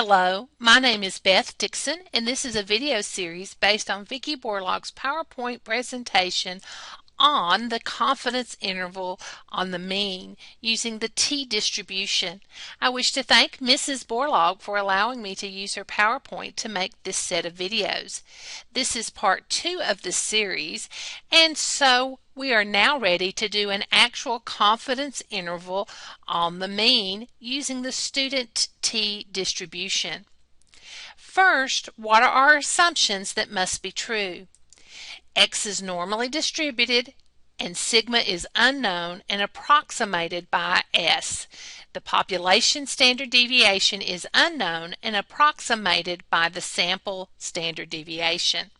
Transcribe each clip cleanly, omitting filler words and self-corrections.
Hello, my name is Beth Dixon, and this is a video series based on Vicki Borlaug's PowerPoint presentation on the confidence interval on the mean using the t-distribution. I wish to thank Mrs. Borlaug for allowing me to use her PowerPoint to make this set of videos. This is part 2 of the series, and so we are now ready to do an actual confidence interval on the mean using the student t-distribution. First, what are our assumptions that must be true? X is normally distributed and sigma is unknown and approximated by S. The population standard deviation is unknown and approximated by the sample standard deviation.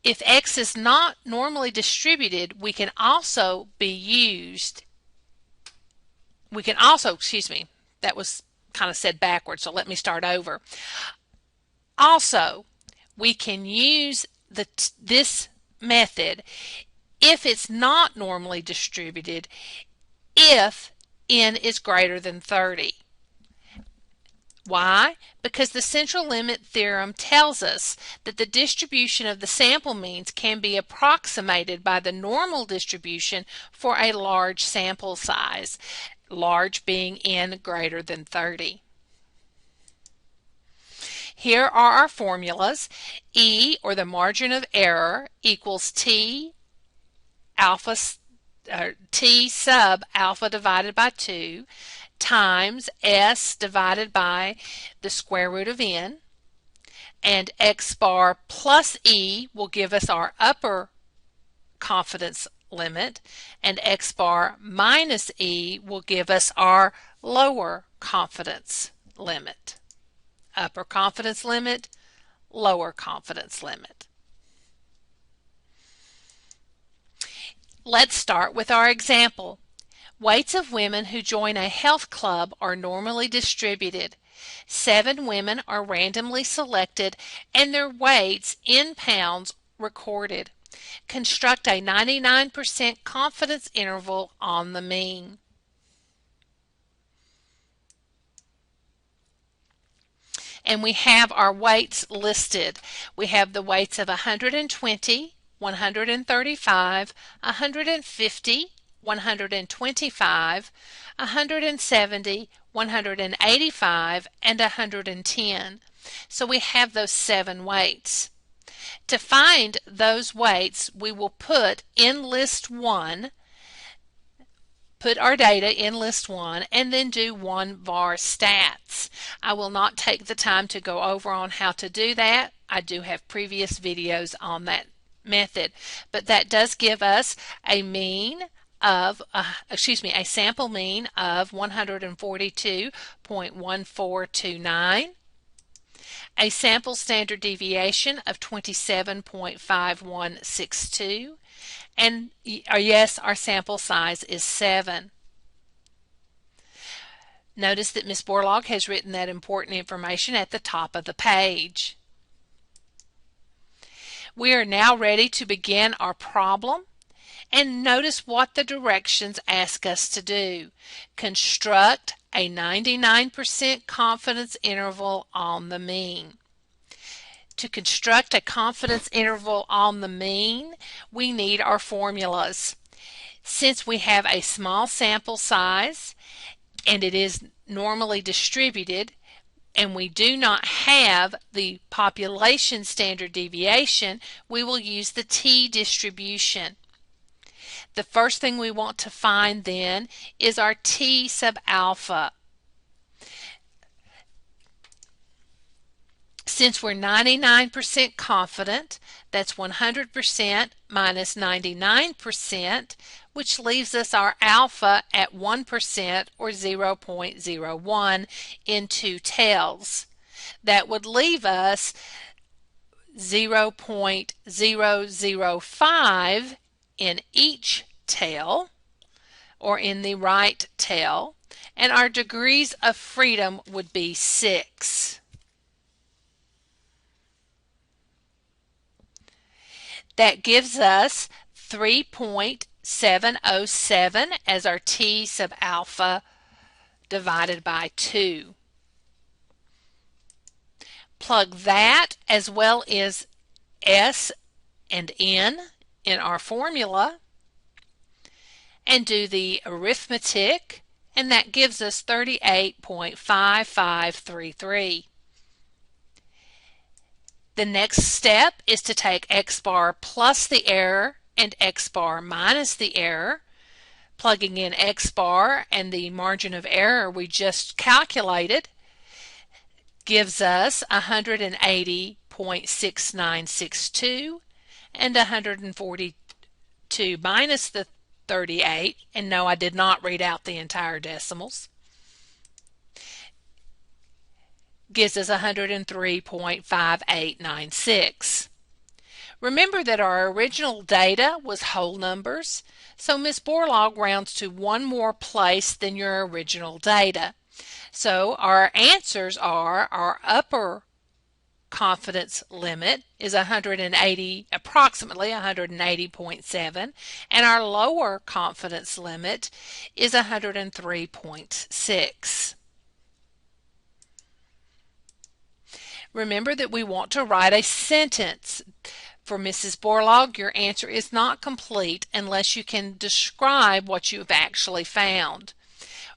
If X is not normally distributed, we can also, that was kind of said backwards, so let me start over. Also, we can use this method if it's not normally distributed if n is greater than 30. Why? Because the central limit theorem tells us that the distribution of the sample means can be approximated by the normal distribution for a large sample size, large being n greater than 30. Here are our formulas. E, or the margin of error, equals t sub alpha divided by 2 times S divided by the square root of n, and X bar plus E will give us our upper confidence limit, and X bar minus E will give us our lower confidence limit. Upper confidence limit, lower confidence limit. Let's start with our example. Weights of women who join a health club are normally distributed. 7 women are randomly selected and their weights in pounds recorded. Construct a 99% confidence interval on the mean. And we have our weights listed. We have the weights of 120, 135, 150, 125, 170, 185, and 110. So we have those 7 weights. To find those weights, we will put our data in list 1 and then do 1 var stats. I will not take the time to go over on how to do that. I do have previous videos on that method, but that does give us a sample mean of 142.1429, a sample standard deviation of 27.5162, and yes, our sample size is 7. Notice that Ms. Borlaug has written that important information at the top of the page. We are now ready to begin our problem, and notice what the directions ask us to do. Construct a 99% confidence interval on the mean. To construct a confidence interval on the mean, we need our formulas. Since we have a small sample size and it is normally distributed, and we do not have the population standard deviation, we will use the t-distribution. The first thing we want to find then is our t sub alpha. Since we're 99% confident, that's 100% minus 99%, which leaves us our alpha at 1% or 0.01 in 2 tails. That would leave us 0.005 in each tail, or in the right tail, and our degrees of freedom would be 6. That gives us 3.8 0.707 as our T sub alpha divided by 2. Plug that as well as S and N in our formula and do the arithmetic, and that gives us 38.5533. The next step is to take x bar plus the error and x bar minus the error. Plugging in x bar and the margin of error we just calculated gives us 180.6962, and 142 minus the 38, and no, I did not read out the entire decimals, gives us 103.5896. Remember that our original data was whole numbers, so Ms. Borlaug rounds to one more place than your original data. So our answers are our upper confidence limit is approximately 180.7, and our lower confidence limit is 103.6. Remember that we want to write a sentence. For Mrs. Borlaug, your answer is not complete unless you can describe what you have actually found.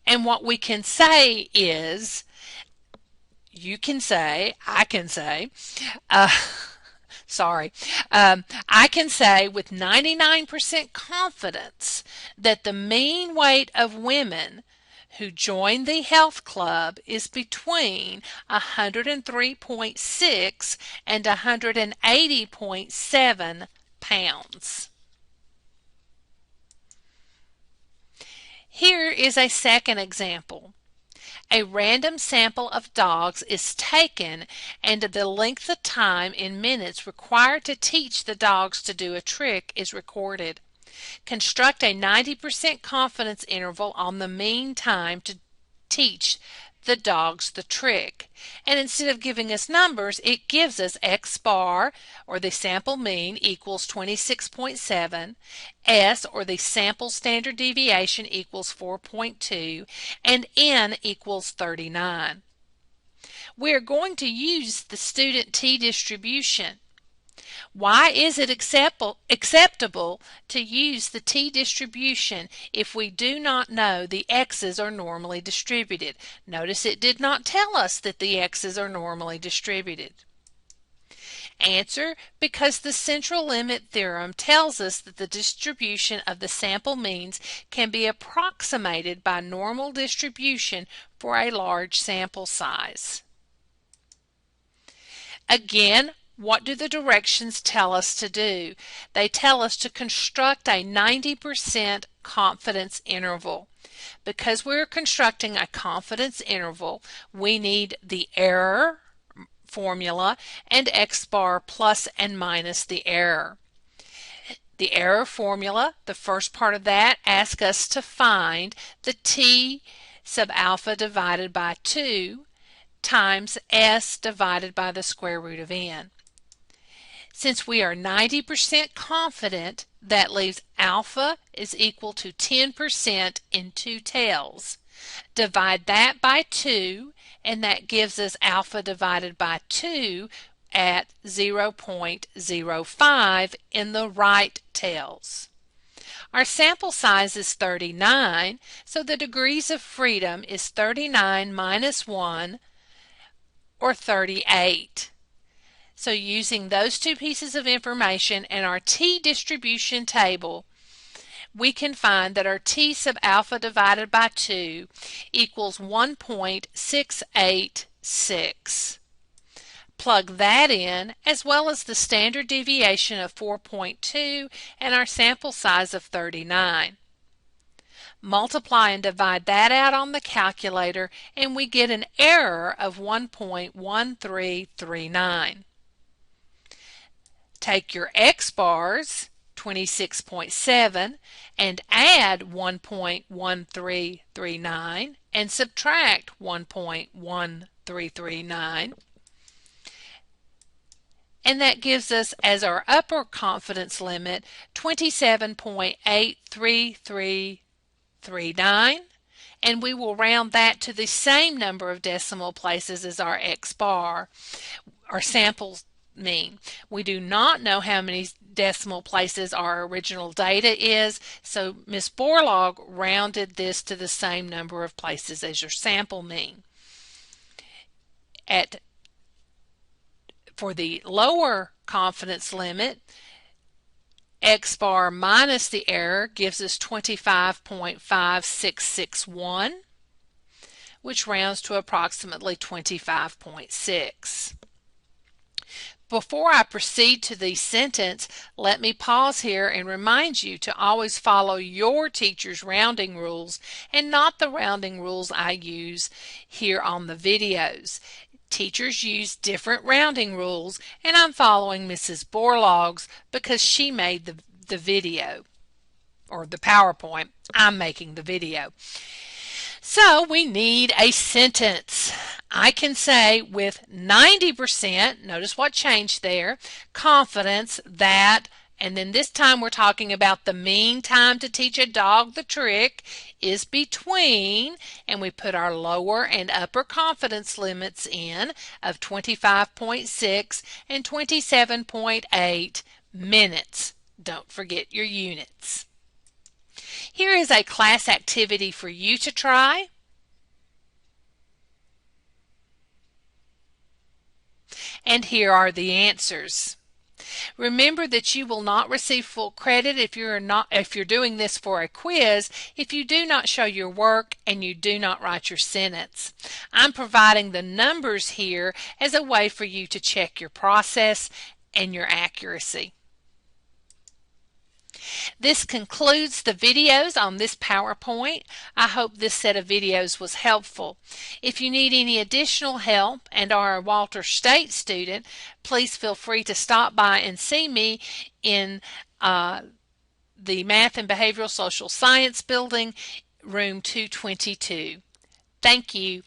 And what we can say is, I can say with 99% confidence that the mean weight of women who join the health club is between 103.6 and 180.7 pounds. Here is a second example. A random sample of dogs is taken and the length of time in minutes required to teach the dogs to do a trick is recorded. Construct a 90% confidence interval on the mean time to teach the dogs the trick. And instead of giving us numbers, it gives us x bar, or the sample mean, equals 26.7, s, or the sample standard deviation, equals 4.2, and n equals 39. We are going to use the student t-distribution. Why is it acceptable to use the t-distribution if we do not know the x's are normally distributed? Notice it did not tell us that the x's are normally distributed. Answer: because the central limit theorem tells us that the distribution of the sample means can be approximated by normal distribution for a large sample size. Again, what do the directions tell us to do? They tell us to construct a 90% confidence interval. Because we're constructing a confidence interval, we need the error formula and x bar plus and minus the error. The error formula, the first part of that, asks us to find the t sub alpha divided by 2 times s divided by the square root of n. Since we are 90% confident, that leaves alpha is equal to 10% in 2 tails. Divide that by 2, and that gives us alpha divided by 2 at 0.05 in the right tails. Our sample size is 39, so the degrees of freedom is 39 minus 1, or 38. So using those two pieces of information and our t-distribution table, we can find that our t sub alpha divided by 2 equals 1.686. Plug that in, as well as the standard deviation of 4.2 and our sample size of 39. Multiply and divide that out on the calculator, and we get an error of 1.1339. Take your x bars, 26.7, and add 1.1339 and subtract 1.1339, and that gives us as our upper confidence limit 27.83339, and we will round that to the same number of decimal places as our X bar, our sample mean. We do not know how many decimal places our original data is, so Ms. Borlaug rounded this to the same number of places as your sample mean. For the lower confidence limit, X bar minus the error gives us 25.5661, which rounds to approximately 25.6. Before I proceed to the sentence, let me pause here and remind you to always follow your teacher's rounding rules and not the rounding rules I use here on the videos. Teachers use different rounding rules, and I'm following Mrs. Borlaug's because she made the video, or the PowerPoint. I'm making the video. So we need a sentence. I can say with 90%, notice what changed there, confidence that, and then this time we're talking about the mean time to teach a dog the trick is between, and we put our lower and upper confidence limits in of 25.6 and 27.8 minutes. Don't forget your units. Here is a class activity for you to try. And here are the answers. Remember that you will not receive full credit if you're doing this for a quiz if you do not show your work and you do not write your sentence. I'm providing the numbers here as a way for you to check your process and your accuracy. This concludes the videos on this PowerPoint. I hope this set of videos was helpful. If you need any additional help and are a Walter State student, please feel free to stop by and see me in the Math and Behavioral Social Science building, room 222. Thank you.